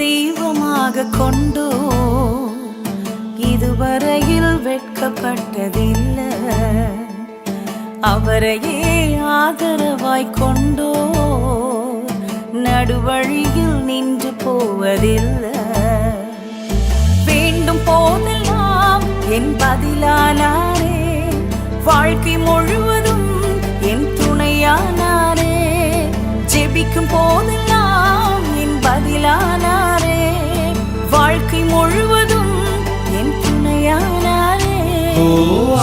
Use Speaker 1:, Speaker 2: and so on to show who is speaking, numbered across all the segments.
Speaker 1: தெய்வமாக கொண்டோ இதுவரையில் வெட்கப்பட்டதில்லை. அவரையே ஆதரவாய் கொண்டோ நடுவழியில் நின்று போவதில்லை. வேண்டும் போதெல்லாம் என் பதிலானாரே, வாழ்க்கை முழுவதும் என் துணையானாரே. ஜெபிக்கும் போதெல்லாம் என் பதிலானாரே, வாழ்க்கை முழுவதும் என் துணையானாரே.
Speaker 2: ஓ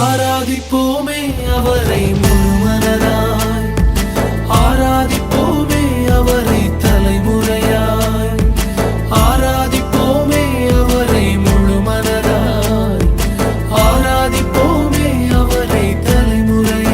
Speaker 2: ஆராதிப்போமே அவரை முழுமனதாய், ஆராதிப்போமே அவரை தலைமுறையாய், ஆராதிப்போமே அவரை முழுமனதாய், ஆராதிப்போமே அவரை தலைமுறையாய்.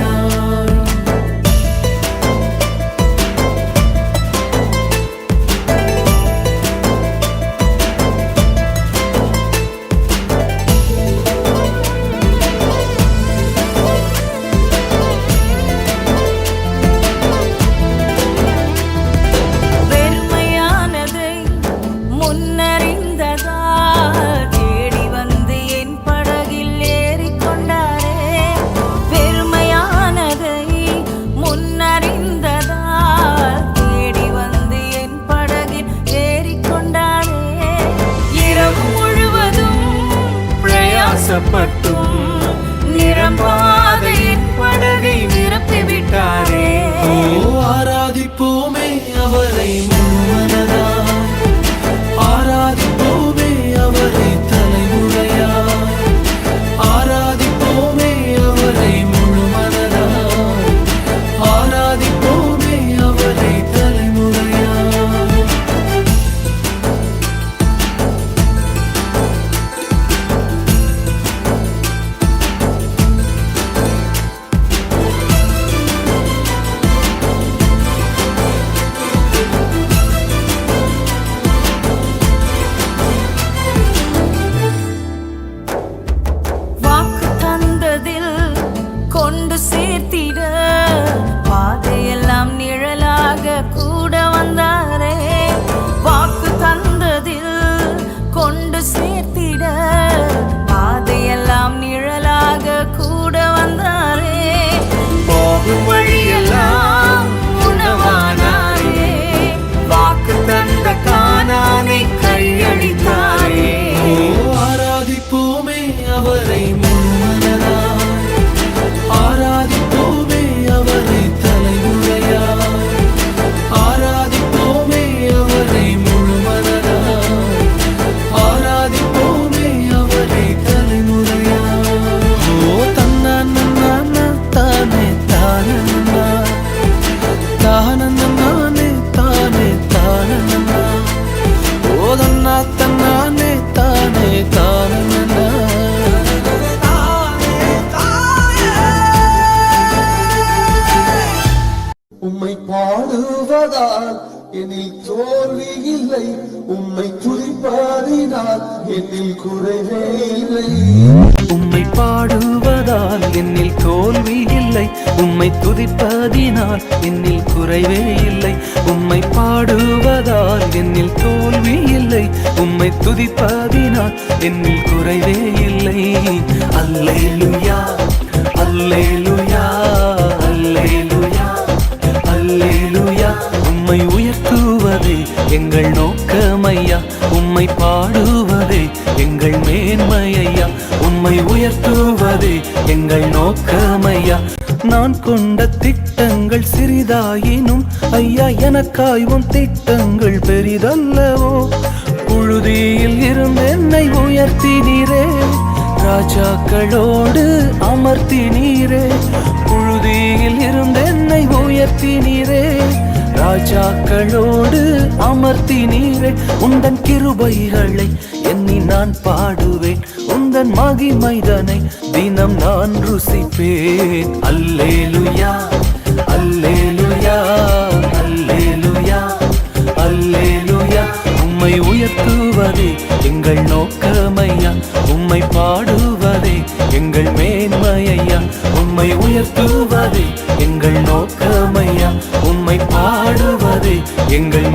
Speaker 1: பட்டும் நிரம்பாத என் படகை நிரப்பிவிட்டாரே.
Speaker 2: ஓ ஆராதிப்போமே அவரை முழுமனதாய், ஆராதிப்போமே அவரை தலைமுறையாய், ஆராதிப்போமே அவரை முழுமனதாய், ஆராதிப்போமே அவரை தலைமுறையாய்.
Speaker 1: சேர்த்திட பாதையெல்லாம் நிழலாக கூட வந்தாரே. வாக்கு தந்ததில் கொண்டு சேர்த்திட பாதையெல்லாம் நிழலாக கூட வந்தாரே. போகும் வழியெல்லாம் உணவானாரே, வாக்கு தந்த கானானை கையளித்தாரே.
Speaker 2: ஆராதிப்போமே அவரை முழுமனதாய், ஆராதிப்போமே அவரை தலைமுறையாய், ஆராதிப்போமே அவரை முழுமனதாய், ஆராதிப்போமே அவரை தலைமுறையாய். ஓ தன்னான தானே தானன்னா, தானன்னானே தானே தானன்னா, ஓ தன்னா தன்னானே தானே தானன்னா.
Speaker 3: உம்மை பாடுவதால் என்னில் தோல்வி இல்லை, உம்மை துதிப்பதினால் என்னில் குறைவே இல்லை.
Speaker 2: உம்மை பாடுவதால் என்னில் தோல்வி இல்லை, உம்மை துதிப்பதினால் என்னில் குறைவே இல்லை. உம்மை பாடுவதால் என்னில் தோல்வி இல்லை, உம்மை துதிப்பதினால் என்னில் குறைவே இல்லை. அல்லேலூயா அல்லேலூயா அல்லேலூயா அல்லேலூயா. உம்மை உயர்த்துவதே எங்கள் நோக்கமையா, உம்மை பாடுவதே எங்கள் மேன்மையா, உம்மை உயர்த்துவதே எங்கள் நோக்கமையா. நான் கொண்ட திட்டங்கள் சிறிதாயினும் ஐயா எனக்காய் உன் திட்டங்கள் பெரிதல்லவோ. புழுதியில் இருந்து என்னை உயர்த்தினீரே, ராஜாக்களோடு அமர்த்தினீரே. புழுதியில் இருந்து என்னை உயர்த்தினீரே, ராஜாக்களோடு அமர்த்தினீரே. உந்தன் கிருபைகளை எண்ணி நான் பாடுவேன், உந்தன் மகிமைதனை தினம் நான் ருசிப்பேன். அல்லேலூயா அல்லேலூயா அல்லேலூயா அல்லேலூயா. உம்மை உயர்த்துவதே எங்கள் நோக்கமையா, உம்மை பாடுவதே எங்கள் மேன்மையா, உம்மை உயர்த்துவதே எங்கள் நோக்கமையா, உம்மை பாடுவதே எங்கள்